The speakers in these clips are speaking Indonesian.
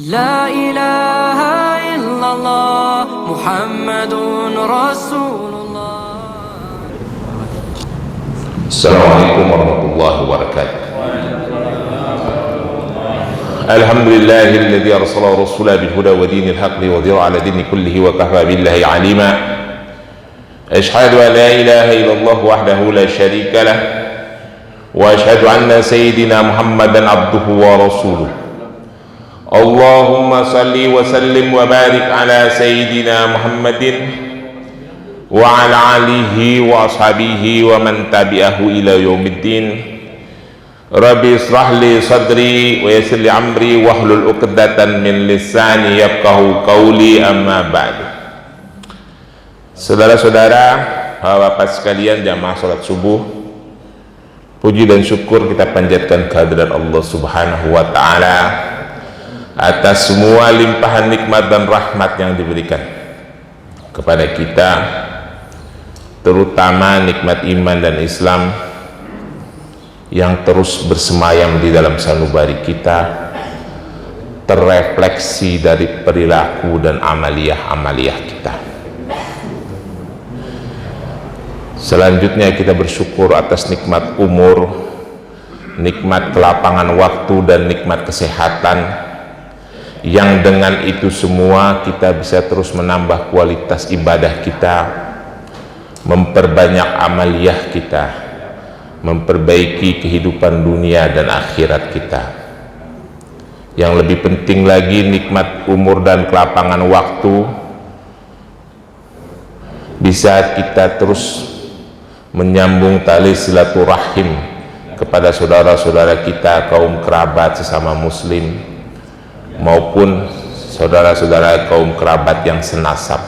لا إله إلا الله محمد رسول الله. السلام عليكم ورحمة الله وبركاته. الحمد لله الذي أرسل رسوله بالهدى ودين الحق ليظهره على دين كله وكفى بالله عليما. أشهد أن لا إله إلا الله وحده لا شريك له وأشهد أن سيدنا محمدا عبده ورسوله. اللهم صل وسلم وبارك على سيدنا محمد وعلى آله وأصحابه ومن تبعه إلى يوم الدين. ربي اشرح لي صدري ويسر لي أمري واحلل عقدة من لساني يفقهوا قولي. أما بعد. Saudara-saudara, bapak-bapak sekalian, jamaah salat subuh, puji dan syukur kita panjatkan kehadirat Allah Subhanahu wa taala atas semua limpahan nikmat dan rahmat yang diberikan kepada kita, terutama nikmat iman dan Islam yang terus bersemayam di dalam sanubari kita, terrefleksi dari perilaku dan amaliyah-amaliyah kita. Selanjutnya kita bersyukur atas nikmat umur, nikmat kelapangan waktu, dan nikmat kesehatan, yang dengan itu semua kita bisa terus menambah kualitas ibadah kita, memperbanyak amaliyah kita, memperbaiki kehidupan dunia dan akhirat kita. Yang lebih penting lagi, nikmat umur dan kelapangan waktu bisa kita terus menyambung tali silaturahim kepada saudara-saudara kita, kaum kerabat sesama muslim, maupun saudara-saudara kaum kerabat yang senasab.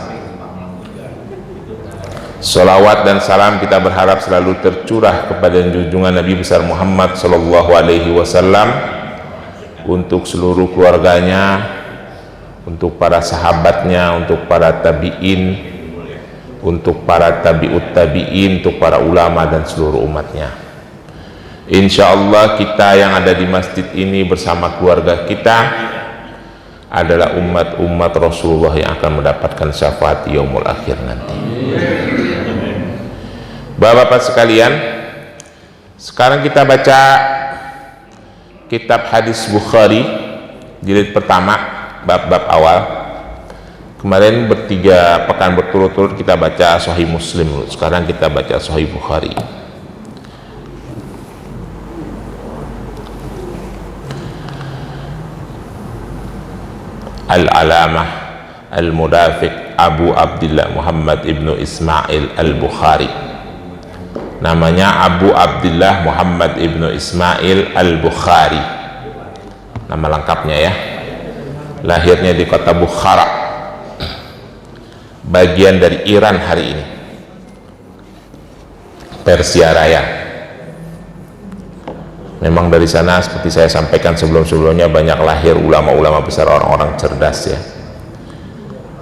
Salawat dan salam kita berharap selalu tercurah kepada junjungan Nabi besar Muhammad sallallahu alaihi wasallam, untuk seluruh keluarganya, untuk para sahabatnya, untuk para tabi'in, untuk para tabi'ut tabi'in, untuk para ulama dan seluruh umatnya. Insyaallah kita yang ada di masjid ini bersama keluarga kita adalah umat-umat Rasulullah yang akan mendapatkan syafaat yaumul akhir nanti. Bapak-bapak sekalian, sekarang kita baca kitab hadis Bukhari jilid pertama, bab-bab awal. Kemarin bertiga pekan berturut-turut kita baca Sahih Muslim, sekarang kita baca Sahih Bukhari. Al-Alamah Al-Mudafiq Abu Abdillah Muhammad ibnu Ismail Al-Bukhari. Namanya Abu Abdillah Muhammad ibnu Ismail Al-Bukhari, nama lengkapnya ya. Lahirnya di kota Bukhara, bagian dari Iran hari ini, Persia Raya. Memang dari sana, seperti saya sampaikan sebelum-sebelumnya, banyak lahir ulama-ulama besar, orang-orang cerdas ya.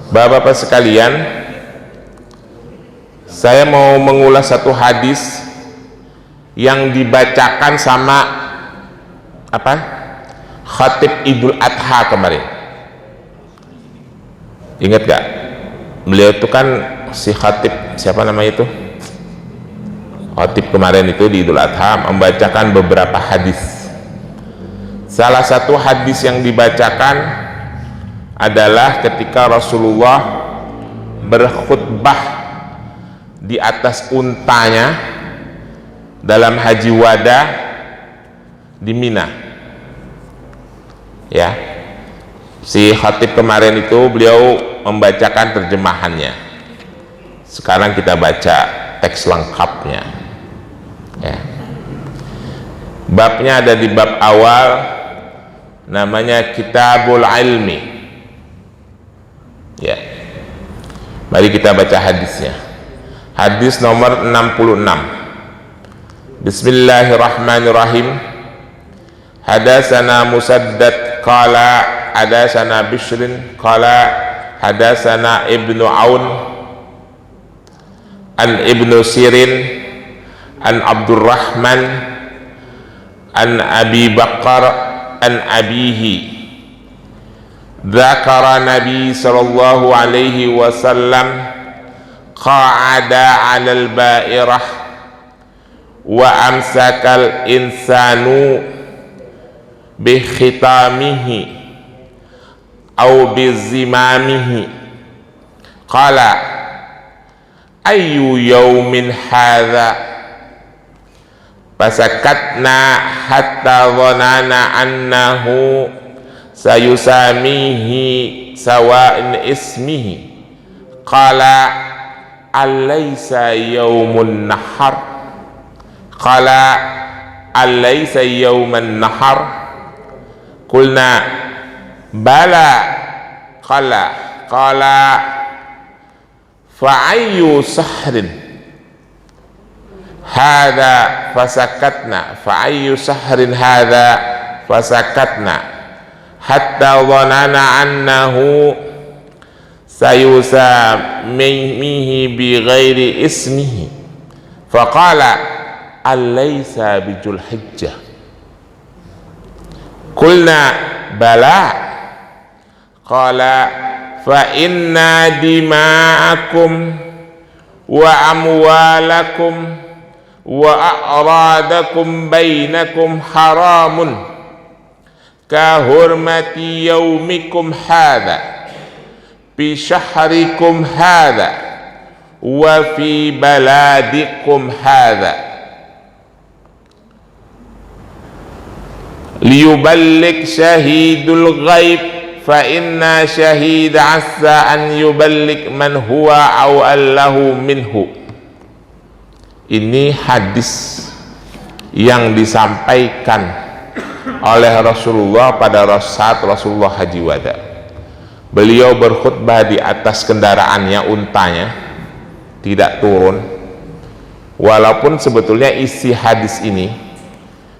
Bapak-bapak sekalian, saya mau mengulas satu hadis yang dibacakan sama Khatib Idul Adha kemarin. Ingat gak? Beliau itu kan si khatib, siapa namanya itu? Khatib kemarin itu di Idul Adha membacakan beberapa hadis. Salah satu hadis yang dibacakan adalah ketika Rasulullah berkhutbah di atas untanya dalam haji wada di Mina. Ya. Si khatib kemarin itu beliau membacakan terjemahannya. Sekarang kita baca teks lengkapnya ya. Babnya ada di bab awal, namanya Kitabul Ilmi ya. Mari kita baca hadisnya. Hadis nomor 66. Bismillahirrahmanirrahim. Hadatsana Musaddad qala hadatsana Bishrin qala hadatsana Ibnu Aun an Ibnu Sirin an Abdurrahman an Abi Bakar an abihi Dzakara Nabi sallallahu alaihi wasallam qa'ada 'alal ba'irah wa amsakal insanu bi khitamihi aw bi zimamihi qala ayyu yawmin hadha fasakatna hatta dhanana annahu sayusamihi sawa'in ismihi qala alaysa yawmun nahar qala alaysa yawman nahar qulna bala qala fa'ayyu sahrin hadha fasakatna fa'ayyu sahrin hadha fasakatna hatta dhanana annahu sayusamihi bi ghairi ismihi faqala alaysa bijul hijjah qulna bala qala fa inna dima'akum wa amwalakum wa a'radakum bainakum haramun ka hurmati yaumikum hadha fi syahrikum hadha wa fi baladikum hadha liyuballigh syahidul ghaib fa inna syahida asa an yuballigh man huwa awallahu minhu. Ini hadis yang disampaikan oleh Rasulullah pada saat Rasulullah haji wada. Beliau berkhutbah di atas kendaraannya, untanya tidak turun, walaupun sebetulnya isi hadis ini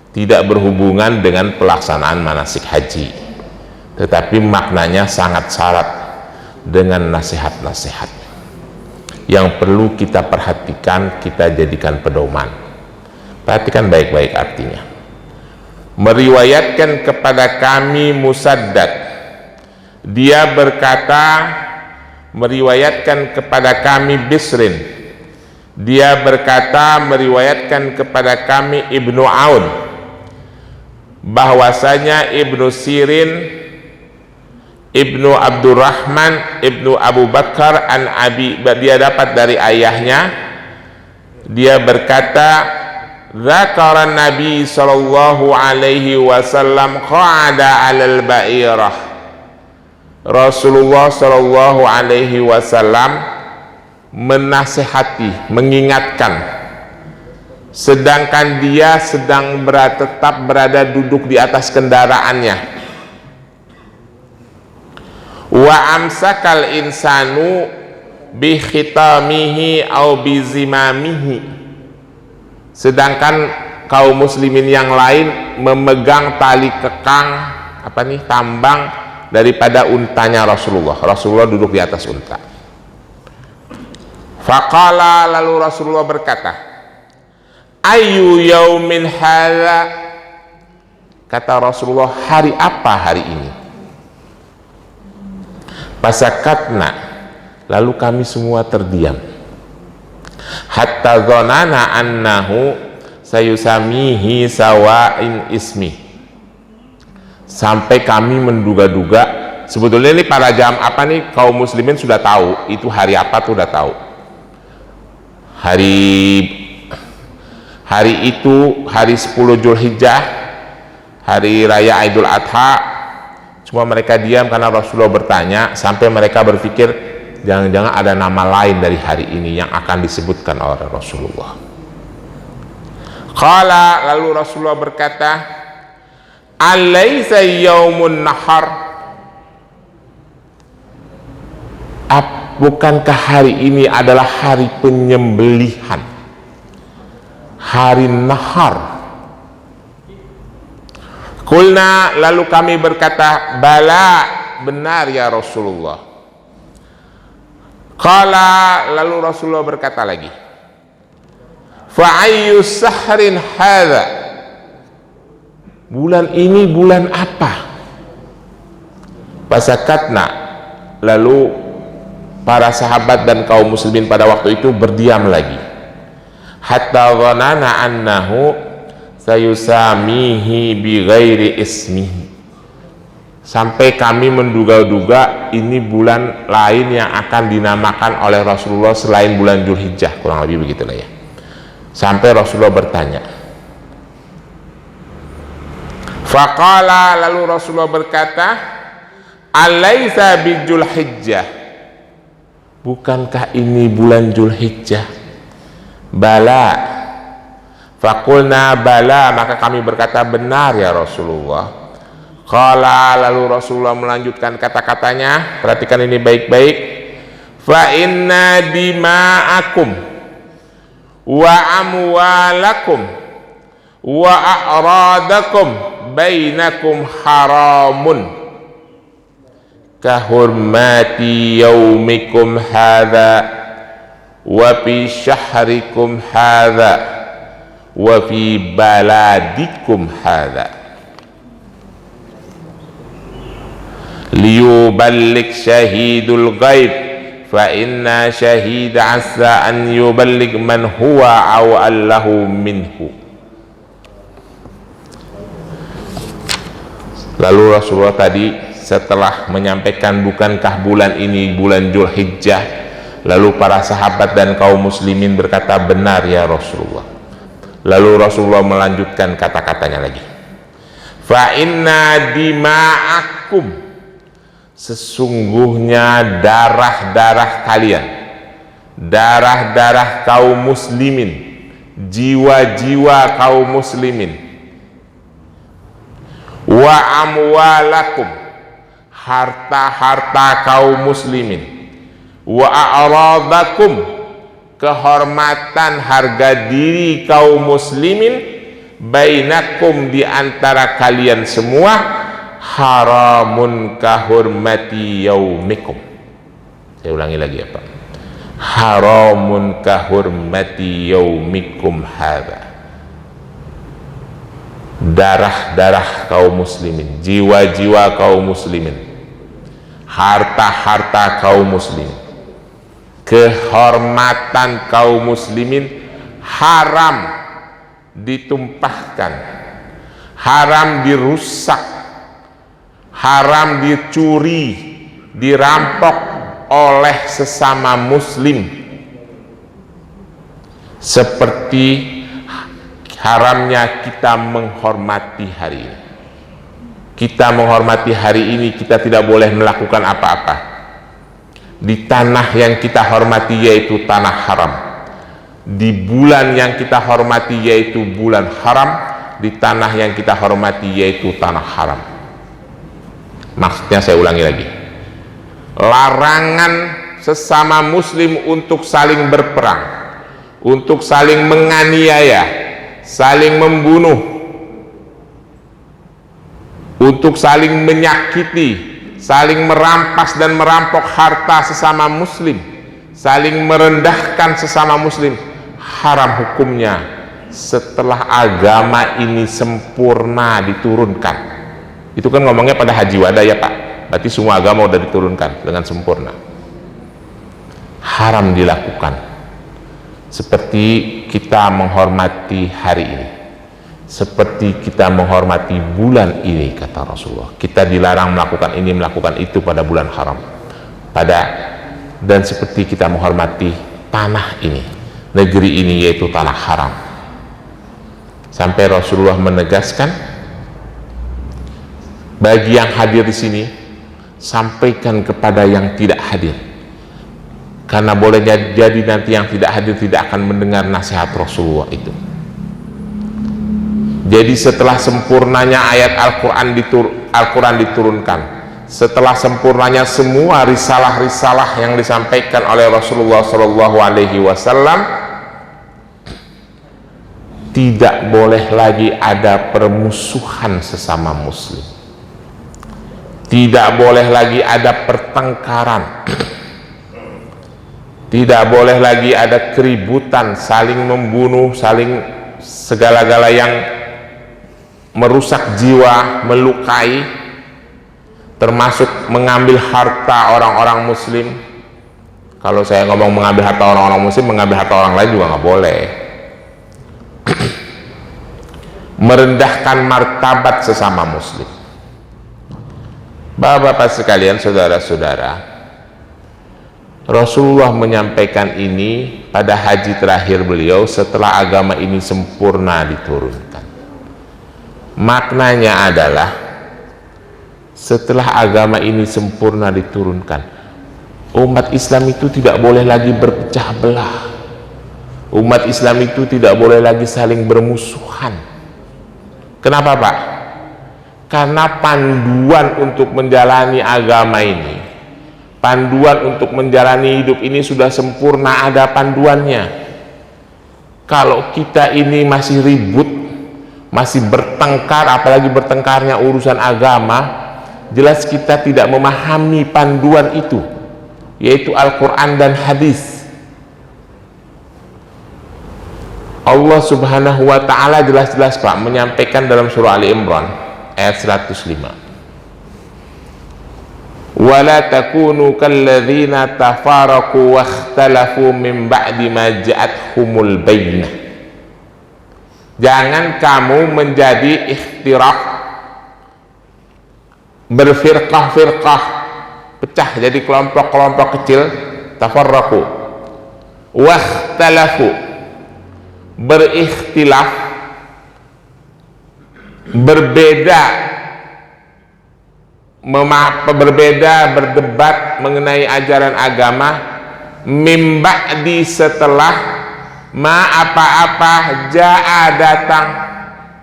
tidak berhubungan dengan pelaksanaan manasik haji, tetapi maknanya sangat syarat dengan nasihat-nasihat yang perlu kita perhatikan, kita jadikan pedoman. Perhatikan baik-baik artinya. Meriwayatkan kepada kami Musaddad, dia berkata, meriwayatkan kepada kami Bisrin, dia berkata meriwayatkan kepada kami Ibnu Aun, bahwasanya Ibnu Sirin, Ibnu Abdurrahman, Ibnu Abu Bakar an Abi, dia dapat dari ayahnya, dia berkata, dzakara Nabi sallallahu alaihi wasallam qa'ada 'alal ba'irah. Rasulullah sallallahu alaihi wasallam menasihati, mengingatkan, sedangkan dia sedang tetap berada duduk di atas kendaraannya. Wa amsakal insanu bi khitamihi au bi zimamihi, sedangkan kaum muslimin yang lain memegang tali kekang, tambang daripada untanya Rasulullah. Rasulullah duduk di atas unta. Faqala, lalu Rasulullah berkata, ayyu yaumin hadza, kata Rasulullah, hari apa hari ini? Fasakatna, lalu kami semua terdiam. Hatta dzanana annahu sayusamihi sawa'in ismi, sampai kami menduga-duga, sebetulnya ini pada jam apa nih kaum muslimin sudah tahu itu hari apa, tuh udah tahu hari itu hari 10 Zulhijjah, hari raya Idul Adha. Cuma mereka diam karena Rasulullah bertanya, sampai mereka berpikir jangan-jangan ada nama lain dari hari ini yang akan disebutkan oleh Rasulullah. Qala, lalu Rasulullah berkata, alaysa yaumun nahar, bukankah hari ini adalah hari penyembelihan, hari nahar? Qulna, lalu kami berkata, bala, benar ya Rasulullah. Qala, lalu Rasulullah berkata lagi, fa ayyu sahrin hadza, bulan ini bulan apa? Fasakatna, lalu para sahabat dan kaum muslimin pada waktu itu berdiam lagi. Hatta dhanana annahu sayusamihi bi ghairi ismihi, sampai kami menduga-duga ini bulan lain yang akan dinamakan oleh Rasulullah selain bulan Dzulhijjah, kurang lebih begitulah ya. Sampai Rasulullah bertanya, faqala, lalu Rasulullah berkata, alaisa bi Dzulhijjah, bukankah ini bulan Dzulhijjah? Bala. Faqulna bala, maka kami berkata benar ya Rasulullah. Qala, lalu Rasulullah melanjutkan kata-katanya, perhatikan ini baik-baik. Fa inna dima'akum wa amwalakum wa a'radakum bainakum haramun kahurmati yaumikum hadha wa fi syahrikum hadha wa fi baladikum hadha liyuballigh syahidul ghaib fa inna syahida asa an yuballigh man huwa awallahu minhu. Lalu Rasulullah tadi setelah menyampaikan bukankah bulan ini bulan Dzulhijjah, lalu para sahabat dan kaum muslimin berkata benar ya Rasulullah. Lalu Rasulullah melanjutkan kata-katanya lagi, fa inna dima'akum, sesungguhnya darah-darah kalian, darah-darah kaum muslimin, jiwa-jiwa kaum muslimin, wa amwalakum, harta-harta kaum muslimin, wa a'radakum, kehormatan harga diri kaum muslimin, bainakum, di antara kalian semua, haramun kahurmati yaumikum. Saya ulangi lagi ya Pak, haramun kahurmati yaumikum hadha, darah-darah kaum muslimin, jiwa-jiwa kaum muslimin, harta-harta kaum muslimin, kehormatan kaum muslimin haram ditumpahkan, haram dirusak, haram dicuri, dirampok oleh sesama muslim, seperti haramnya kita menghormati hari ini. Kita menghormati hari ini, kita tidak boleh melakukan apa-apa di tanah yang kita hormati, yaitu tanah haram. Di bulan yang kita hormati, yaitu bulan haram. Di tanah yang kita hormati, yaitu tanah haram. Maksudnya saya ulangi lagi, larangan sesama muslim untuk saling berperang, untuk saling menganiaya, saling membunuh, untuk saling menyakiti, saling merampas dan merampok harta sesama muslim, saling merendahkan sesama muslim, haram hukumnya setelah agama ini sempurna diturunkan. Itu kan ngomongnya pada haji wada ya Pak, berarti semua agama udah diturunkan dengan sempurna. Haram dilakukan seperti kita menghormati hari ini, seperti kita menghormati bulan ini, kata Rasulullah. Kita dilarang melakukan ini, melakukan itu pada bulan haram, dan seperti kita menghormati tanah ini, negeri ini, yaitu tanah haram. Sampai Rasulullah menegaskan, bagi yang hadir di sini, sampaikan kepada yang tidak hadir, karena boleh jadi nanti yang tidak hadir tidak akan mendengar nasihat Rasulullah itu. Jadi setelah sempurnanya ayat Al-Quran diturunkan, setelah sempurnanya semua risalah-risalah yang disampaikan oleh Rasulullah SAW, tidak boleh lagi ada permusuhan sesama muslim, tidak boleh lagi ada pertengkaran, tidak boleh lagi ada keributan, saling membunuh, saling segala-gala yang merusak jiwa, melukai. termasuk mengambil harta orang-orang muslim. Kalau saya ngomong mengambil harta orang-orang muslim, mengambil harta orang lain juga nggak boleh. Merendahkan martabat sesama muslim. Bapak-bapak sekalian, saudara-saudara, Rasulullah menyampaikan ini pada haji terakhir beliau setelah agama ini sempurna diturunkan. Maknanya adalah setelah agama ini sempurna diturunkan, umat Islam itu tidak boleh lagi berpecah belah. Umat Islam itu tidak boleh lagi saling bermusuhan. Kenapa, Pak? Karena panduan untuk menjalani agama ini, panduan untuk menjalani hidup ini sudah sempurna, ada panduannya. Kalau kita ini masih ribut, masih bertengkar, apalagi bertengkarnya urusan agama, jelas kita tidak memahami panduan itu, yaitu Al-Quran dan hadis. Allah subhanahu wa ta'ala jelas-jelas, Pak, menyampaikan dalam surah Ali Imran ayat 105, wala takunu kalladzina tafaraqu wakhtalafu min ba'di ma ja'athumul bayyinah. Jangan kamu menjadi ikhtiraf, berfirqah-firqah, pecah jadi kelompok-kelompok kecil. Tafarraqu, wakhtalafu, berikhtilaf, berbeda, berdebat mengenai ajaran agama, mim ba'di, setelah ma apa-apa ja'a datang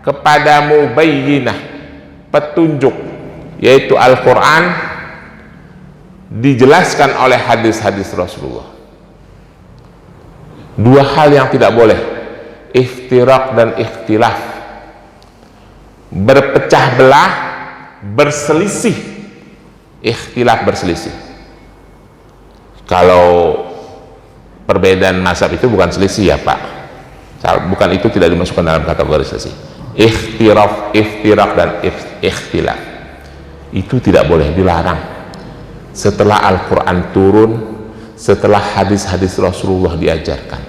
kepadamu bayyinah, petunjuk, yaitu Al-Quran, dijelaskan oleh hadis-hadis Rasulullah. Dua hal yang tidak boleh, iftiraq dan ikhtilaf, berpecah belah, berselisih. Ikhtilaf, berselisih. Kalau perbedaan mazhab itu bukan selisih ya, Pak, bukan, itu tidak dimasukkan dalam kategori selisih. Iftiraq dan ikhtilaf itu tidak boleh, dilarang. Setelah Al-Quran turun, setelah hadis-hadis Rasulullah diajarkan.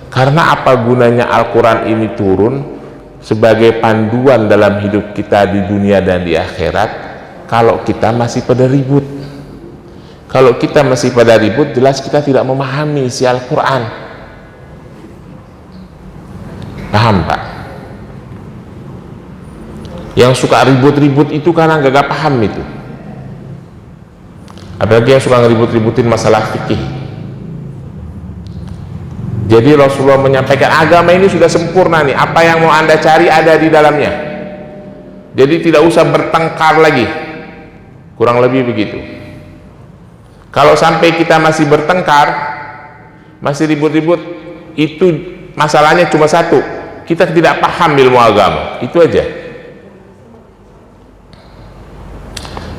Karena apa gunanya Al-Quran ini turun sebagai panduan dalam hidup kita di dunia dan di akhirat, kalau kita masih pada ribut? Kalau kita masih pada ribut, jelas kita tidak memahami isi Al-Quran. Paham, Pak? Yang suka ribut-ribut itu karena gak paham itu. Apalagi yang suka ngeribut-ributin masalah fikih. Jadi Rasulullah menyampaikan agama ini sudah sempurna nih, apa yang mau anda cari ada di dalamnya. Jadi tidak usah bertengkar lagi, kurang lebih begitu. Kalau sampai kita masih bertengkar, masih ribut-ribut, itu masalahnya cuma satu, kita tidak paham ilmu agama, itu aja.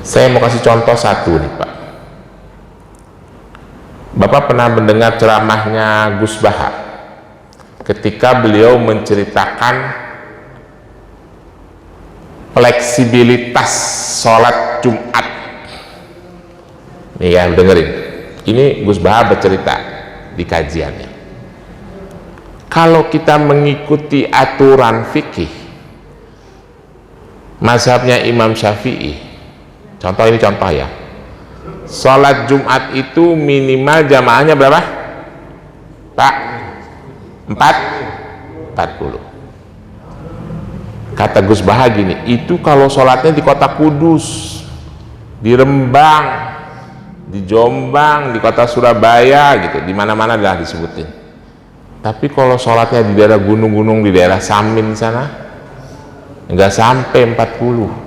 Saya mau kasih contoh satu nih, Pak. Bapak pernah mendengar ceramahnya Gus Baha ketika beliau menceritakan fleksibilitas sholat Jumat. Nih ya, dengerin. Ini Gus Baha bercerita di kajiannya. Kalau kita mengikuti aturan fikih mazhabnya Imam Syafi'i, contoh ini contoh ya, sholat Jumat itu minimal jamaahnya berapa, Pak? 40. Kata Gus Baha gini, itu kalau sholatnya di kota Kudus, di Rembang, di Jombang, di kota Surabaya gitu, di mana-mana dah disebutin. Tapi kalau sholatnya di daerah gunung-gunung, di daerah Samin sana, nggak sampai 40.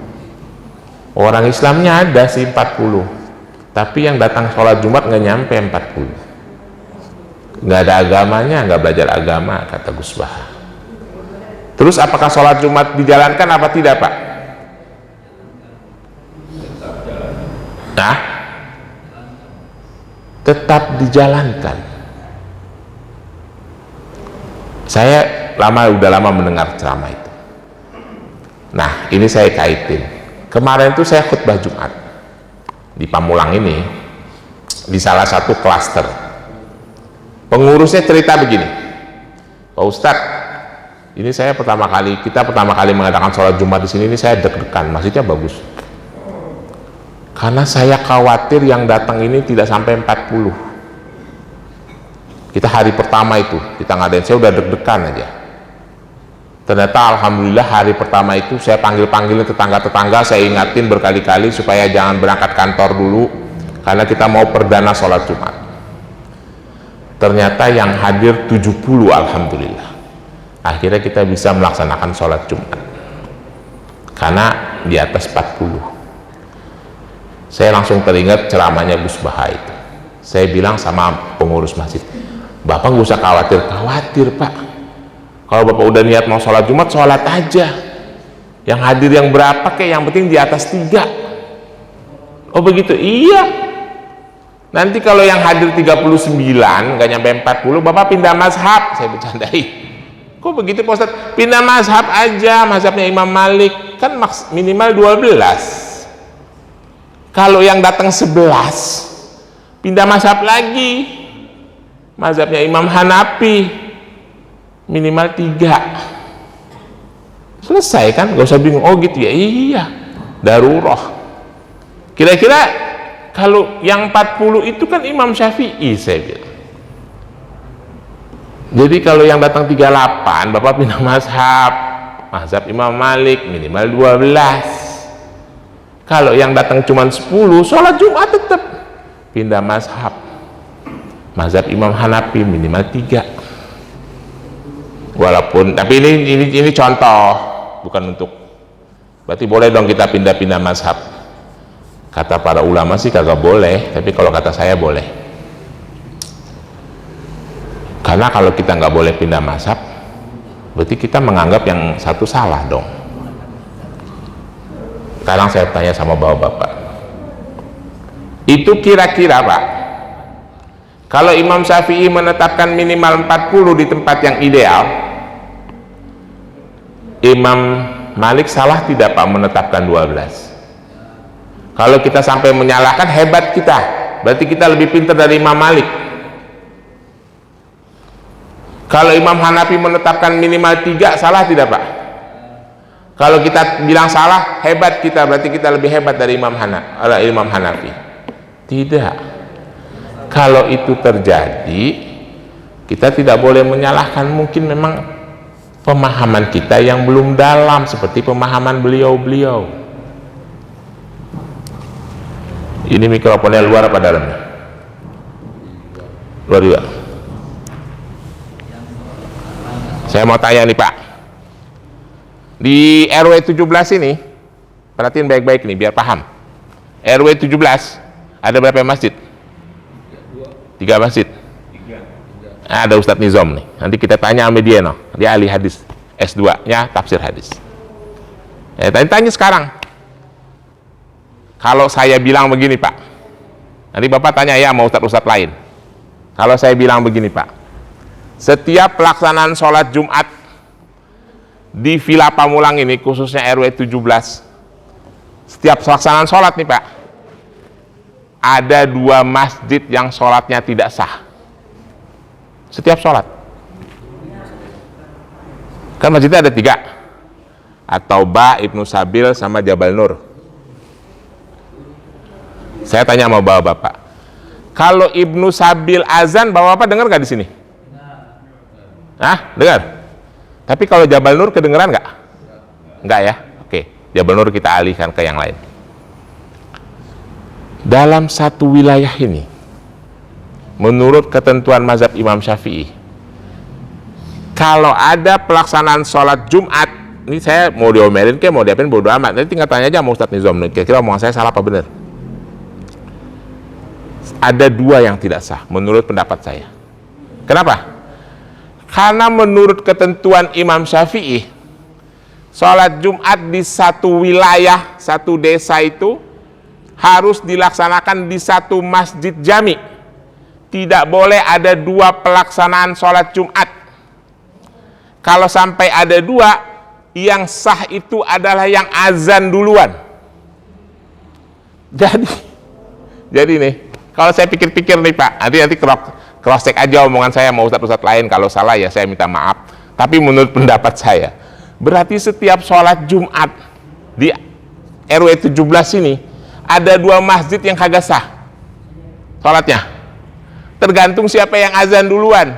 Orang Islamnya ada sih 40, tapi yang datang sholat Jumat nggak nyampe 40. Nggak ada agamanya, nggak belajar agama, kata Gus Baha. Terus apakah sholat Jumat dijalankan apa tidak, Pak? Nah, tetap dijalankan. Saya udah lama mendengar ceramah itu. Nah, ini saya kaitin. Kemarin itu saya khutbah Jumat. di Pamulang ini, di salah satu klaster. Pengurusnya cerita begini, Pak Ustadz, ini kita pertama kali mengadakan sholat Jumat di sini, ini saya deg-degan, masjidnya bagus. Karena saya khawatir yang datang ini tidak sampai 40. Kita hari pertama itu kita ngadain, saya udah deg-degan aja. Ternyata alhamdulillah hari pertama itu saya panggil-panggilin tetangga-tetangga, saya ingatin berkali-kali supaya jangan berangkat kantor dulu karena kita mau perdana sholat Jumat. Ternyata yang hadir 70, alhamdulillah. Akhirnya kita bisa melaksanakan sholat Jumat karena di atas 40. Saya langsung teringat ceramahnya Gus Baha itu. Saya bilang sama pengurus masjid, Bapak nggak usah khawatir Pak. Kalau Bapak udah niat mau sholat Jumat, sholat aja. Yang hadir yang berapa kayak, yang penting di atas 3. Oh begitu? Iya. Nanti kalau yang hadir 39 nggak nyampe 40, Bapak pindah mazhab. Saya bercandai. Kok begitu Pak Ustadz? Pindah mazhab aja, mazhabnya Imam Malik kan minimal 12. Kalau yang datang 11, pindah mazhab lagi, mazhabnya Imam Hanafi minimal 3. Selesai kan, gak usah bingung. Oh gitu ya, iya, daruroh. Kira-kira kalau yang 40 itu kan Imam Syafi'i, saya bilang. Jadi kalau yang datang 38, Bapak pindah mazhab Imam Malik minimal 12. Kalau yang datang cuma 10, sholat Jumat tetap pindah mazhab Imam Hanafi minimal 3. Walaupun, tapi ini contoh, bukan untuk, berarti boleh dong kita pindah-pindah mazhab. Kata para ulama sih kagak boleh, tapi kalau kata saya boleh. Karena kalau kita nggak boleh pindah mazhab, berarti kita menganggap yang satu salah dong. Sekarang saya tanya sama bapak-bapak, itu kira-kira Pak, kalau Imam Syafi'i menetapkan minimal 40 di tempat yang ideal, Imam Malik salah tidak Pak menetapkan 12? Kalau kita sampai menyalahkan, hebat kita, berarti kita lebih pintar dari Imam Malik. Kalau Imam Hanafi menetapkan minimal 3, salah tidak Pak? Kalau kita bilang salah, hebat kita, berarti kita lebih hebat dari Imam Hanafi. Tidak. Kalau itu terjadi, kita tidak boleh menyalahkan. Mungkin memang pemahaman kita yang belum dalam seperti pemahaman beliau-beliau. Ini mikrofonnya luar apa dalamnya? Luar juga. Saya mau tanya nih Pak, di RW 17 ini, perhatiin baik-baik nih biar paham. RW 17 ada berapa masjid? 3 masjid. Ada Ustadz Nizam nih, nanti kita tanya sama dia, dia ahli hadis, S2 nya tafsir hadis. Tanya sekarang, kalau saya bilang begini Pak, nanti Bapak tanya ya sama Ustadz lain. Kalau saya bilang begini Pak, setiap pelaksanaan sholat Jumat di Villa Pamulang ini, khususnya RW 17, setiap pelaksanaan sholat nih Pak, ada 2 masjid yang sholatnya tidak sah. Setiap sholat. Kan masjidnya ada 3, At-Taubah, Ibnu Sabil, sama Jabal Nur. Saya tanya sama bapak-bapak, kalau Ibnu Sabil azan, bapak-bapak dengar nggak di sini? Dengar? Tapi kalau Jabal Nur kedengeran nggak? Nggak ya? Oke, Jabal Nur kita alihkan ke yang lain. Dalam satu wilayah ini, menurut ketentuan mazhab Imam Syafi'i, kalau ada pelaksanaan sholat Jumat, ini saya mau diomelin ke, mau diapain bodo amat, nanti tinggal tanya aja sama Ustadz Nizam, kira-kira omongan saya salah apa benar. Ada 2 yang tidak sah menurut pendapat saya. Kenapa? Karena menurut ketentuan Imam Syafi'i, sholat Jumat di satu wilayah, satu desa itu harus dilaksanakan di satu masjid jami. Tidak boleh ada 2 pelaksanaan sholat Jumat. Kalau sampai ada 2, yang sah itu adalah yang azan duluan. Jadi Jadi nih, kalau saya pikir-pikir nih Pak, nanti cross check aja omongan saya sama ustadz-ustadz lain, kalau salah ya saya minta maaf. Tapi menurut pendapat saya, berarti setiap sholat Jumat di RW 17 ini ada 2 masjid yang kagak sah sholatnya. Tergantung siapa yang azan duluan.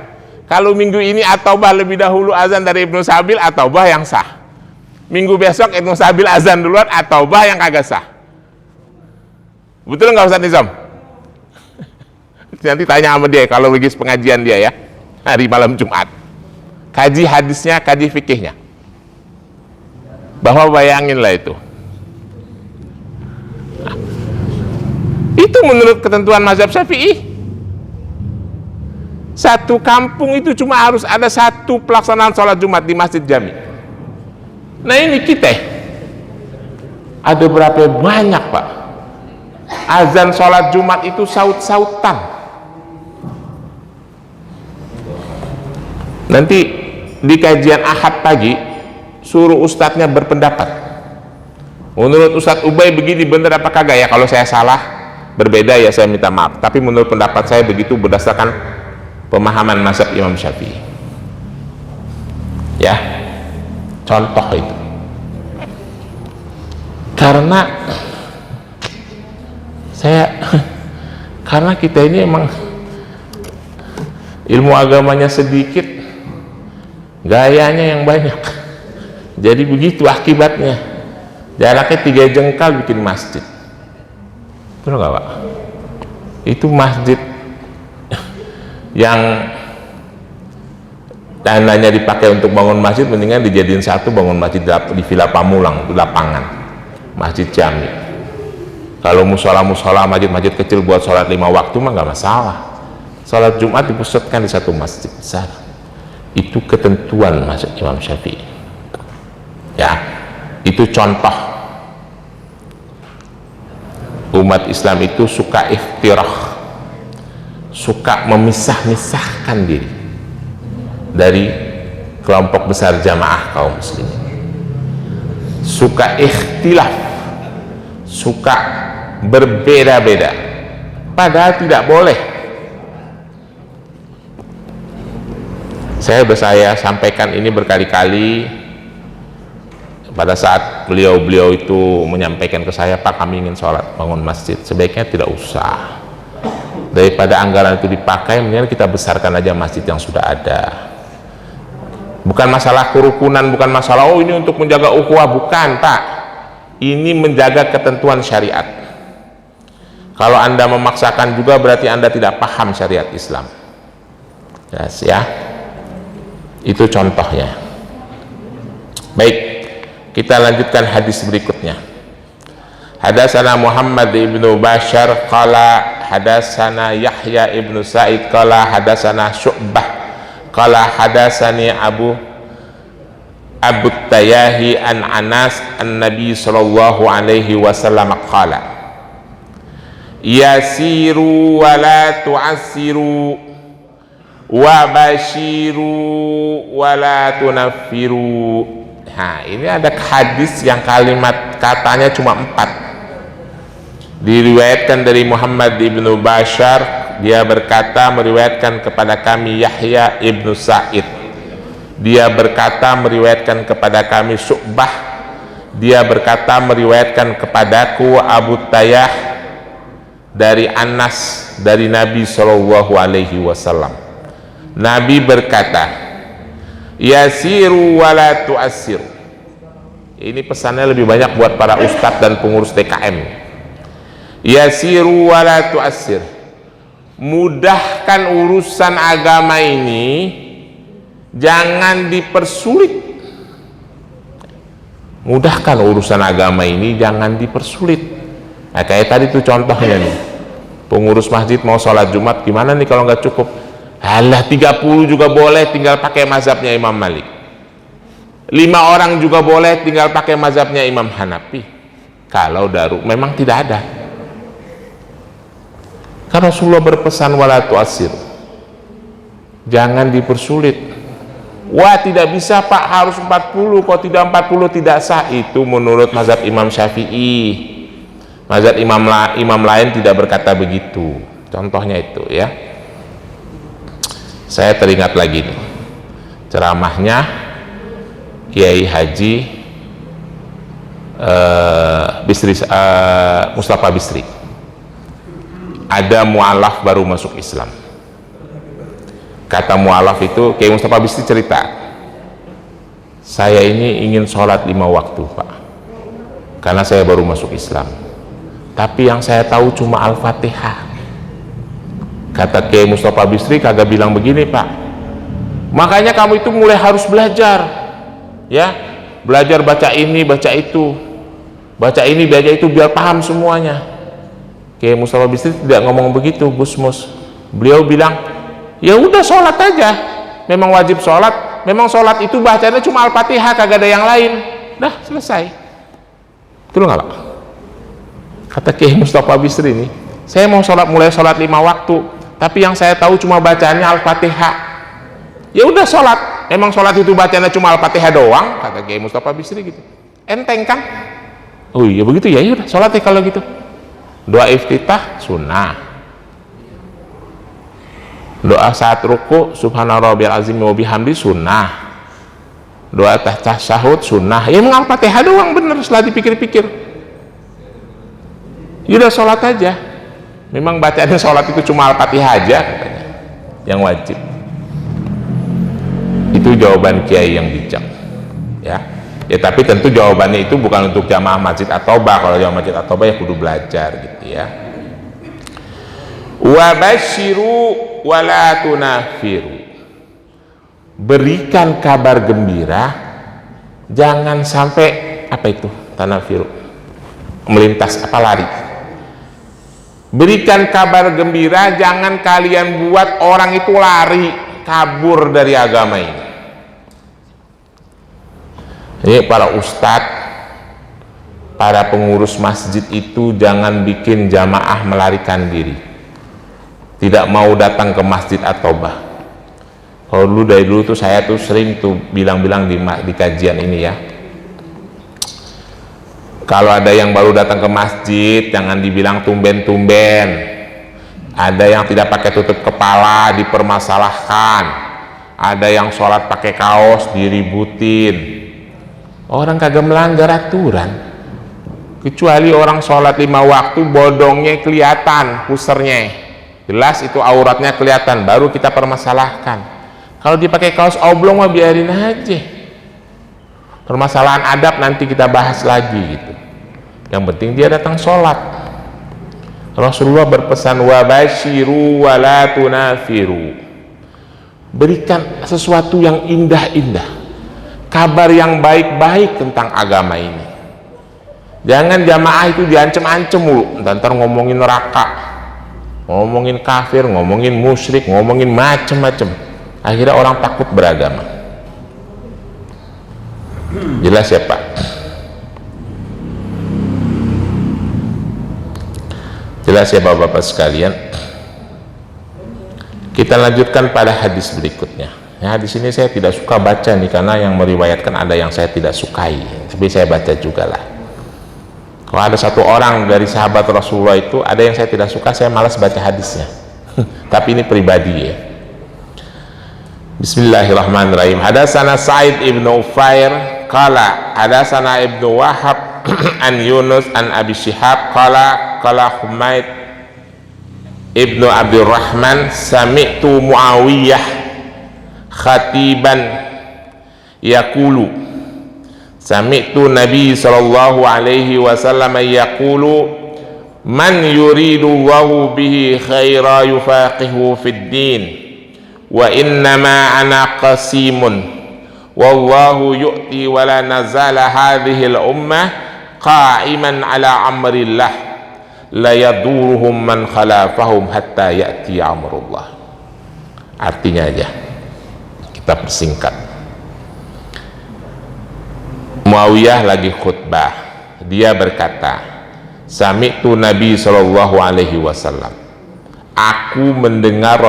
Kalau minggu ini At-Taubah lebih dahulu azan dari Ibnu Sabil, At-Taubah yang sah. Minggu besok Ibnu Sabil azan duluan, At-Taubah yang kagak sah. Betul nggak Ustaz Nizam? Nanti tanya sama dia kalau lagi pengajian dia ya, hari malam Jumat. Kaji hadisnya, kaji fikihnya. Bahwa bayanginlah itu. Nah, itu menurut ketentuan mazhab Syafi'i. Satu kampung itu cuma harus ada 1 pelaksanaan sholat Jumat di Masjid Jami. Nah ini kita ada berapa banyak Pak azan sholat Jumat itu saut-sautan. Nanti di kajian Ahad pagi suruh ustadznya berpendapat. Menurut Ustadz Ubay begini, bener apa kagak ya? Kalau saya salah berbeda ya saya minta maaf. Tapi menurut pendapat saya begitu berdasarkan pemahaman mazhab Imam Syafi'i. Ya, contoh itu. Karena kita ini emang ilmu agamanya sedikit, gayanya yang banyak. Jadi begitu akibatnya. Jaraknya 3 jengkal bikin masjid. Betul nggak Pak? Itu masjid yang dananya dipakai untuk bangun masjid, mendingan dijadiin satu bangun masjid di Villa Pamulang, di lapangan Masjid Jami. Kalau musola masjid-masjid kecil buat sholat 5 waktu mah nggak masalah. Sholat Jumat dipusatkan di satu masjid besar. Itu ketentuan mazhab Imam Syafi'i. Ya, itu contoh. Umat Islam itu suka iftirah, suka memisah-misahkan diri dari kelompok besar jamaah kaum muslimin, suka ikhtilaf, suka berbeda-beda, padahal tidak boleh. Saya sampaikan ini berkali-kali pada saat beliau itu menyampaikan ke saya, Pak kami ingin sholat bangun masjid, sebaiknya tidak usah. Daripada anggaran itu dipakai, mendingan kita besarkan aja masjid yang sudah ada. Bukan masalah kerukunan, bukan masalah oh ini untuk menjaga ukhuwah, bukan Pak. Ini menjaga ketentuan syariat. Kalau Anda memaksakan juga berarti Anda tidak paham syariat Islam. Yes, ya. Itu contohnya. Baik, kita lanjutkan hadis berikutnya. Hadatsana Muhammad ibnu Bashar qala hadatsana Yahya ibnu Sa'id qala hadatsana Syu'bah qala hadatsani Abu Tayahi an Anas an-Nabi sallallahu alaihi wasallam qala yasiru wa la tu'assiru wa basyiru wa la tunaffiru. Nah, ini ada hadis yang kalimat katanya cuma 4. Diriwayatkan dari Muhammad ibnu Bashar, dia berkata meriwayatkan kepada kami Yahya ibnu Sa'id, dia berkata meriwayatkan kepada kami Syu'bah, dia berkata meriwayatkan kepadaku Abu Tayyah dari Anas dari Nabi sallallahu alaihi wasallam. Nabi berkata, yasiru wa la tu'assiru. Ini pesannya lebih banyak buat para ustadz dan pengurus TKM. Yasiru wa la tu'assir. Mudahkan urusan agama ini, jangan dipersulit. Mudahkan urusan agama ini, jangan dipersulit. Nah, kayak tadi tuh contohnya nih, pengurus masjid mau sholat Jumat, gimana nih kalau nggak cukup? Alah 30 juga boleh, tinggal pakai mazhabnya Imam Malik. 5 orang juga boleh, tinggal pakai mazhabnya Imam Hanafi. Kalau daru memang tidak ada. Karena Rasulullah berpesan wala tu'assir, jangan dipersulit. Wah tidak bisa Pak, harus 40, kalau tidak 40 tidak sah. Itu menurut mazhab Imam Syafi'i. Mazhab imam lain tidak berkata begitu. Contohnya itu ya. Saya teringat lagi nih ceramahnya Kiai Haji Mustafa Bisri. Ada mu'alaf baru masuk Islam. Kata mu'alaf itu, Kiai Mustafa Bisri cerita, saya ini ingin sholat 5 waktu Pak, karena saya baru masuk Islam, tapi yang saya tahu cuma Al-Fatihah. Kata Kiai Mustafa Bisri, kagak bilang begini Pak, makanya kamu itu mulai harus belajar ya, belajar baca ini, baca itu, baca ini, baca itu, biar paham semuanya. Kiai Mustafa Bisri tidak ngomong begitu, Gusmus. Beliau bilang, ya udah sholat aja, memang wajib sholat, memang sholat itu bacanya cuma Al-Fatihah, kagak ada yang lain, dah selesai. Betul nggak Pak? Kata Kiai Mustafa Bisri ini, saya mau mulai sholat 5 waktu, tapi yang saya tahu cuma bacaannya Al-Fatihah. Ya udah sholat, memang sholat itu bacanya cuma Al-Fatihah doang, kata Kiai Mustafa Bisri gitu. Enteng kan? Oh iya begitu ya, udah sholat ya kalau gitu. Doa iftitah sunnah, doa saat ruku subhana rabbiyal azim wa bihamdi sunnah, doa tasyahud sunnah. Ya memang Al-Fatihah doang, bener setelah dipikir-pikir. Ya udah sholat aja, memang bacaannya sholat itu cuma Al-Fatihah aja katanya yang wajib. Itu jawaban Kiai yang bijak ya. Ya tapi tentu jawabannya itu bukan untuk jamaah Masjid At-Taubah. Kalau jamaah Masjid At-Taubah ya kudu belajar gitu ya. Wa basyiru wa la tunafiru, berikan kabar gembira, jangan sampai apa itu tanafiru, melintas apa lari. Berikan kabar gembira, jangan kalian buat orang itu lari kabur dari agama ini. Ini para ustadz, para pengurus masjid itu jangan bikin jamaah melarikan diri, tidak mau datang ke Masjid At-Taubah. Kalau dari dulu tuh saya tuh sering tuh bilang-bilang di kajian ini ya, kalau ada yang baru datang ke masjid jangan dibilang tumben-tumben. Ada yang tidak pakai tutup kepala dipermasalahkan, ada yang sholat pakai kaos diributin. Orang kagak melanggar aturan, kecuali orang sholat 5 waktu bodongnya kelihatan, pusernya jelas, itu auratnya kelihatan, baru kita permasalahkan. Kalau dia pakai kaos oblong mah biarin aja, permasalahan adab nanti kita bahas lagi gitu. Yang penting dia datang sholat. Rasulullah berpesan, wa basyiru wa la tunafiru, berikan sesuatu yang indah-indah, kabar yang baik-baik tentang agama ini. Jangan jamaah itu diancem-ancem mulu, ntar ngomongin neraka, ngomongin kafir, ngomongin musyrik, ngomongin macem-macem, akhirnya orang takut beragama. Jelas ya Pak? Jelas ya Bapak-bapak sekalian? Kita lanjutkan pada hadis berikutnya. Ya, di sini saya tidak suka baca nih, karena yang meriwayatkan ada yang saya tidak sukai, tapi saya baca juga lah. Kalau ada satu orang dari sahabat Rasulullah itu ada yang saya tidak suka, saya malas baca hadisnya. Tapi ini pribadi ya. Bismillahirrahmanirrahim. Hadatsana Sa'id ibn Ufair qala hadatsana Ibnu Wahab an Yunus an Abi Syihab qala Humaid ibnu Abdurrahman sami'tu Muawiyah khatiban yaqulu sami'tu Nabi sallallahu alaihi wasallam yaqulu man yuridullahu bihi khaira yufaqihu fid din wa innama ana qasimun wallahu yu'ti wa la nazala hadhihi al ummah qa'iman ala amrillah la yaduruhum man khalafahum hatta ya'ti amrullah. Artinya aja kita persingkat. Muawiyah lagi khutbah, dia berkata, sami'tu Nabi sallallahu alaihi wasallam, aku mendengar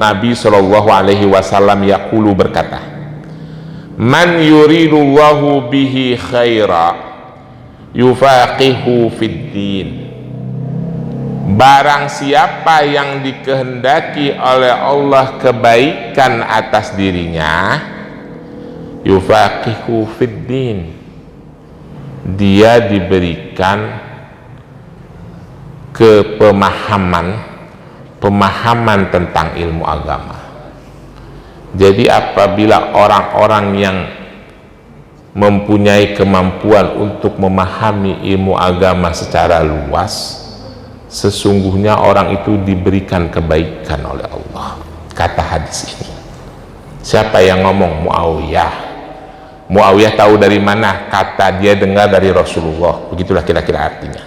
Nabi sallallahu alaihi wasallam yaqulu berkata, man yuridullahu bihi khaira yufaqihu fid din, barang siapa yang dikehendaki oleh Allah kebaikan atas dirinya, yufaqihu fiddin, dia diberikan pemahaman tentang ilmu agama. Jadi apabila orang-orang yang mempunyai kemampuan untuk memahami ilmu agama secara luas, sesungguhnya orang itu diberikan kebaikan oleh Allah, kata hadis ini. Siapa yang ngomong? Muawiyah tahu dari mana? Kata dia dengar dari Rasulullah. Begitulah kira-kira artinya.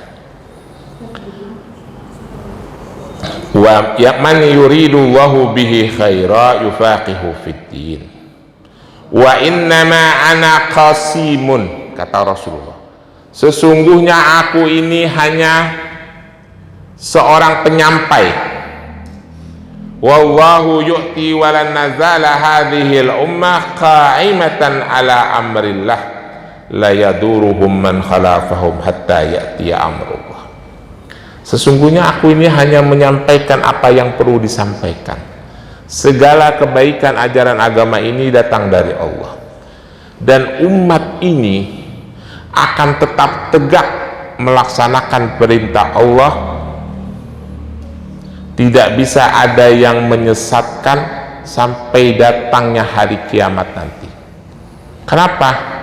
Wa man yuridullahu bihi khaira yufaqihu fiddin. Wa innama ana qasimun, kata Rasulullah. Sesungguhnya aku ini hanya seorang penyampai. Wallahu yu'ti walan nazala hadhil ummah qa'imatan ala amrillah la yaduruhum man khalafahum hatta ya'tiya amrullah. Sesungguhnya aku ini hanya menyampaikan apa yang perlu disampaikan. Segala kebaikan ajaran agama ini datang dari Allah, dan umat ini akan tetap tegak melaksanakan perintah Allah. Tidak bisa ada yang menyesatkan sampai datangnya hari kiamat nanti. Kenapa?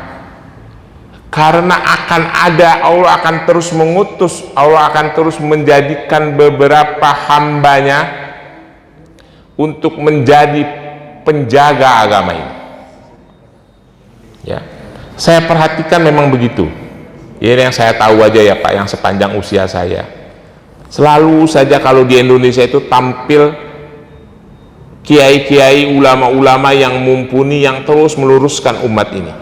Karena akan ada, Allah akan terus mengutus, Allah akan terus menjadikan beberapa hambanya untuk menjadi penjaga agama ini. Ya, saya perhatikan memang begitu. Ini yang saya tahu aja ya Pak, yang sepanjang usia saya. Selalu saja kalau di Indonesia itu tampil kiai-kiai, ulama-ulama yang mumpuni, yang terus meluruskan umat ini.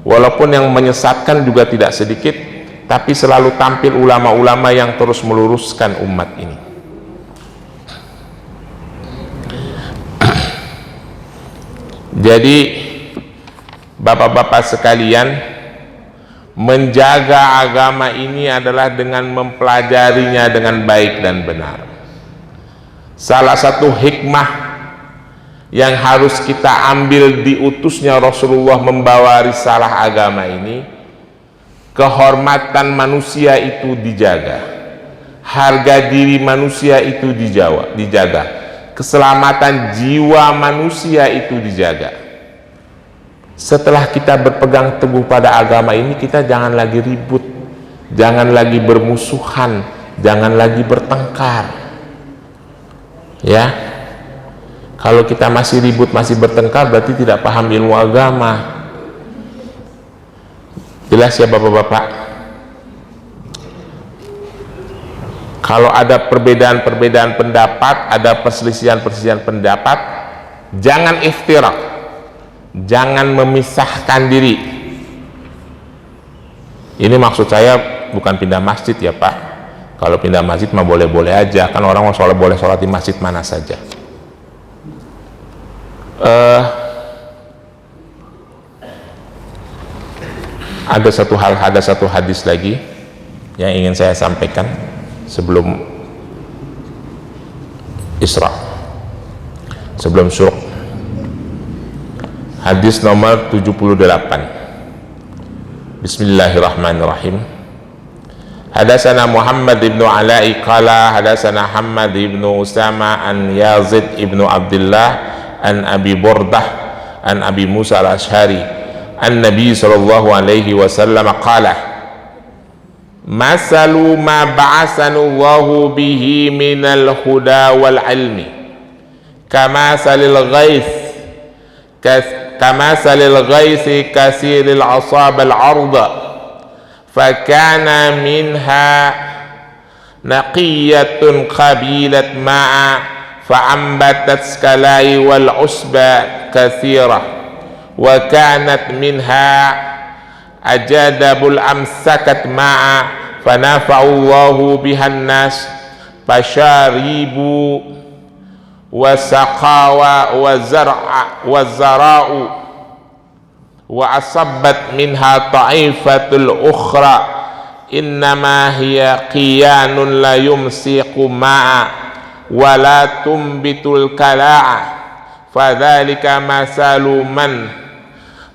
Walaupun yang menyesatkan juga tidak sedikit, tapi selalu tampil ulama-ulama yang terus meluruskan umat ini. Jadi bapak-bapak sekalian, menjaga agama ini adalah dengan mempelajarinya dengan baik dan benar. Salah satu hikmah yang harus kita ambil diutusnya Rasulullah membawa risalah agama ini, kehormatan manusia itu dijaga, harga diri manusia itu dijaga, keselamatan jiwa manusia itu dijaga. Setelah kita berpegang teguh pada agama ini, kita jangan lagi ribut, jangan lagi bermusuhan, jangan lagi bertengkar. Ya, kalau kita masih ribut, masih bertengkar, berarti tidak paham ilmu agama. Jelas ya bapak-bapak? Kalau ada perbedaan-perbedaan pendapat, ada perselisihan-perselisihan pendapat, jangan iftirak, jangan memisahkan diri. Ini maksud saya bukan pindah masjid ya Pak. Kalau pindah masjid mah boleh-boleh aja, kan orang mau boleh sholat di masjid mana saja. Ada satu hadis lagi yang ingin saya sampaikan sebelum Isra, sebelum Syuruk. Hadis nomor 78. Bismillahirrahmanirrahim. Hadatsana Muhammad ibnu Ala'i qala hadatsana Hammad ibnu Usama an Yazid ibnu Abdullah an Abi Burdah an Abi Musa al-Ash'ari an Nabi sallallahu alaihi wasallam qala masalu ma ba'asanu Allahu bihi minal huda wal ilmi kama salil ghais كمثل الغيث كثير العصاب العرض فكان منها نقية قبيلة ماء فأنبتت سكلاي والعشب كثيرة وكانت منها أجادب الأمسكت ماء فنفع الله بها الناس فشاربوا wasaqawa wazara'u wa asabbat minha ta'ifatul ukhra innama hiya qiyanun la yumsiqu ma'a wa la tumbitul kala'a fadzalika masalu man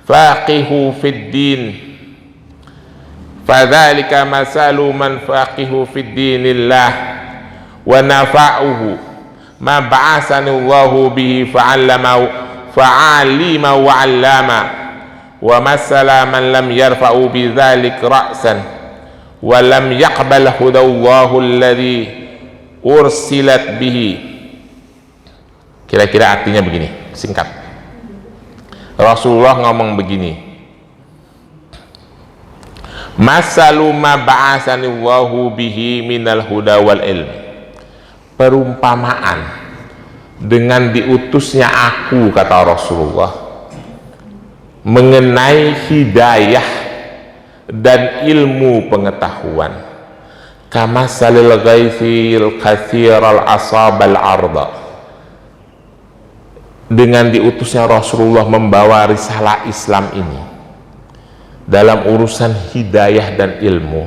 faqihu fid din fadzalika masalu man faqihu fid dinillah wa nafa'uhu ma ba'asani Allahu bihi fa'alima wa 'allama wa masala man lam yarfa'u bidzalik ra'san wa lam yaqbal hudallahu alladhi ursilat bihi. Kira-kira artinya begini, singkat. Rasulullah ngomong begini, masalu ma ba'asani Allahu bihi minal huda wal ilm, perumpamaan dengan diutusnya aku, kata Rasulullah, mengenai hidayah dan ilmu pengetahuan, kama salil ghaithil kathiral asabal arda, dengan diutusnya Rasulullah membawa risalah Islam ini dalam urusan hidayah dan ilmu,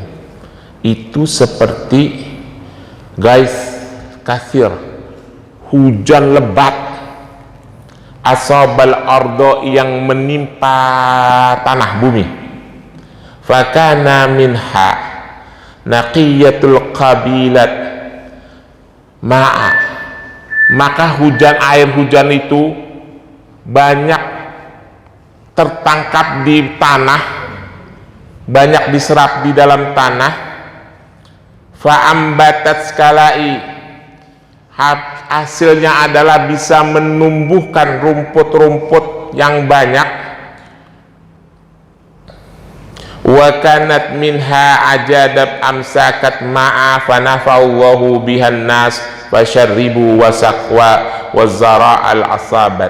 itu seperti guys kathir, hujan lebat, asabal ardo, yang menimpa tanah bumi, fakana minha naqiyatul qabilat ma'a, maka air hujan itu banyak tertangkap di tanah, banyak diserap di dalam tanah, fa'ambatat skalai, hasilnya adalah bisa menumbuhkan rumput-rumput yang banyak, wa kanat minha ajadab amsakat ma'a fanafa'allahu bihan nas fasyarribu wasaqwa wazara al-asabat.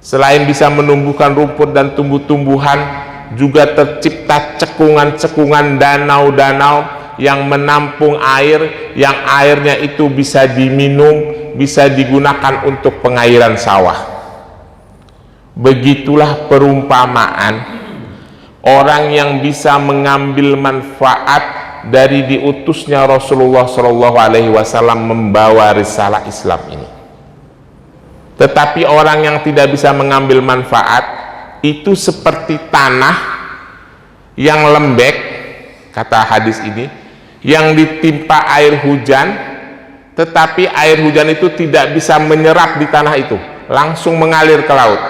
Selain bisa menumbuhkan rumput dan tumbuh-tumbuhan, juga tercipta cekungan-cekungan, danau-danau yang menampung air, yang airnya itu bisa diminum, bisa digunakan untuk pengairan sawah. Begitulah perumpamaan orang yang bisa mengambil manfaat dari diutusnya Rasulullah SAW membawa risalah Islam ini. Tetapi orang yang tidak bisa mengambil manfaat itu seperti tanah yang lembek, kata hadis ini, yang ditimpa air hujan, tetapi air hujan itu tidak bisa menyerap di tanah itu, langsung mengalir ke laut.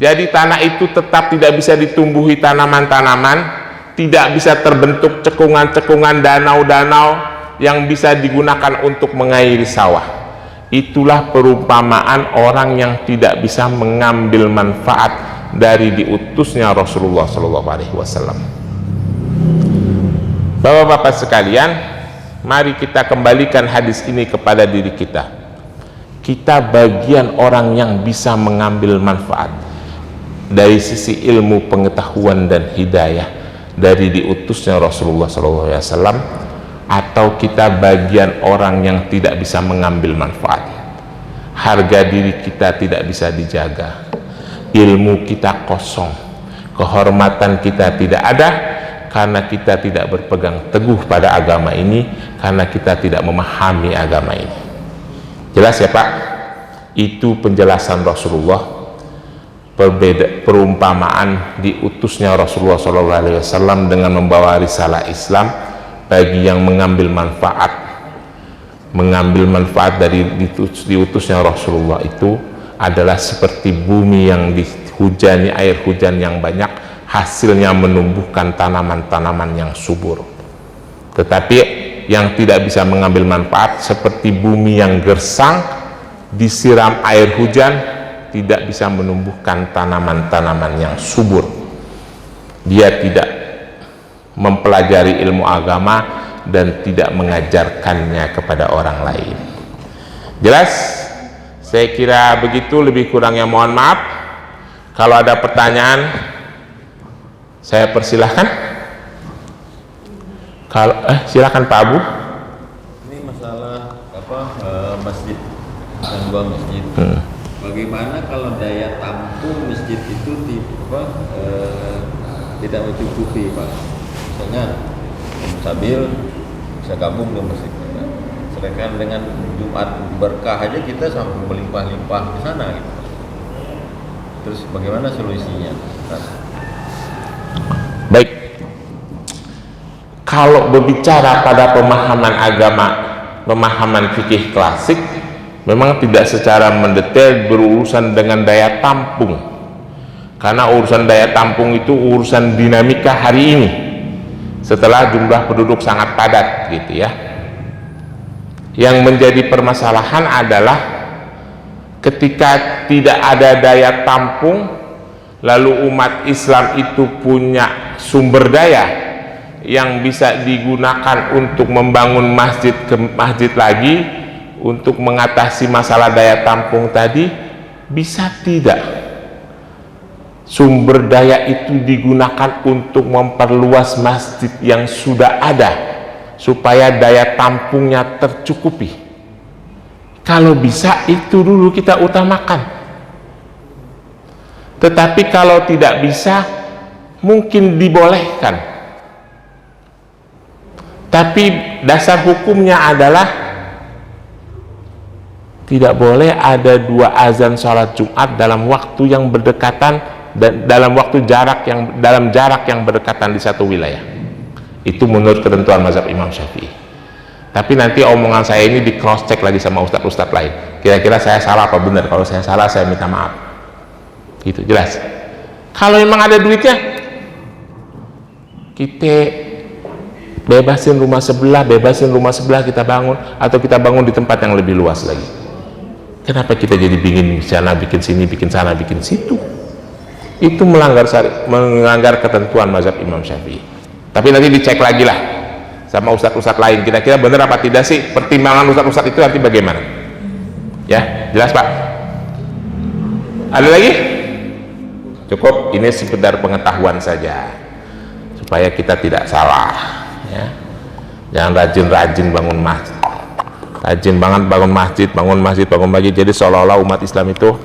Jadi tanah itu tetap tidak bisa ditumbuhi tanaman-tanaman, tidak bisa terbentuk cekungan-cekungan, danau-danau yang bisa digunakan untuk mengairi sawah. Itulah perumpamaan orang yang tidak bisa mengambil manfaat dari diutusnya Rasulullah SAW. Bapak-bapak sekalian, mari kita kembalikan hadis ini kepada diri kita. Kita bagian orang yang bisa mengambil manfaat dari sisi ilmu pengetahuan dan hidayah dari diutusnya Rasulullah SAW, atau kita bagian orang yang tidak bisa mengambil manfaat. Harga diri kita tidak bisa dijaga, ilmu kita kosong, kehormatan kita tidak ada, karena kita tidak berpegang teguh pada agama ini, karena kita tidak memahami agama ini. Jelas ya Pak? Itu penjelasan Rasulullah, perumpamaan diutusnya Rasulullah SAW dengan membawa risalah Islam bagi yang mengambil manfaat dari diutusnya Rasulullah itu adalah seperti bumi yang dihujani air hujan yang banyak, hasilnya menumbuhkan tanaman-tanaman yang subur. Tetapi yang tidak bisa mengambil manfaat seperti bumi yang gersang, disiram air hujan, tidak bisa menumbuhkan tanaman-tanaman yang subur. Dia tidak mempelajari ilmu agama dan tidak mengajarkannya kepada orang lain. Jelas? Saya kira begitu, lebih kurangnya mohon maaf. Kalau ada pertanyaan, saya persilahkan. Kalau silakan Pak Abu. Ini masalah masjid dan buang masjid. Bagaimana kalau daya tampung masjid itu tidak mencukupi, Pak? misalnya Sabil bisa gabung di masjid kita. Sedangkan dengan Jumat berkah aja kita sampai melimpah-limpah di sana gitu. Terus bagaimana solusinya? Baik, kalau berbicara pada pemahaman agama, pemahaman fikih klasik, memang tidak secara mendetail berurusan dengan daya tampung, karena urusan daya tampung itu urusan dinamika hari ini setelah jumlah penduduk sangat padat gitu ya. Yang menjadi permasalahan adalah ketika tidak ada daya tampung, lalu umat Islam itu punya sumber daya yang bisa digunakan untuk membangun masjid ke masjid lagi, untuk mengatasi masalah daya tampung tadi, bisa tidak sumber daya itu digunakan untuk memperluas masjid yang sudah ada supaya daya tampungnya tercukupi? Kalau bisa, itu dulu kita utamakan. Tetapi kalau tidak bisa, mungkin dibolehkan, tapi dasar hukumnya adalah tidak boleh ada 2 azan sholat Jumat dalam waktu yang berdekatan dan dalam jarak yang berdekatan di satu wilayah. Itu menurut ketentuan mazhab Imam Syafi'i. Tapi nanti omongan saya ini di cross check lagi sama ustadz-ustadz lain. Kira-kira saya salah apa benar? Kalau saya salah, saya minta maaf. Gitu, jelas. Kalau memang ada duitnya, kita bebasin rumah sebelah kita bangun, atau kita bangun di tempat yang lebih luas lagi. Kenapa kita jadi bikin sana, bikin sini, bikin sana, bikin situ? Itu melanggar ketentuan mazhab Imam Syafi'i. Tapi nanti dicek lagi lah sama ustadz-ustadz lain, kira-kira benar apa tidak sih pertimbangan ustadz-ustadz itu nanti bagaimana ya. Jelas Pak? Ada lagi? Cukup, ini sekedar pengetahuan saja supaya kita tidak salah ya. Jangan rajin-rajin bangun masjid, rajin banget bangun masjid, jadi seolah-olah umat Islam itu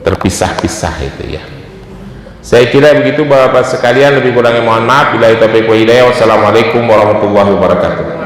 terpisah-pisah itu ya. Saya kira begitu Bapak-Bapak sekalian, lebih kurangnya mohon maaf. Billahi taufiq wal hidayah. Wassalamualaikum warahmatullahi wabarakatuh.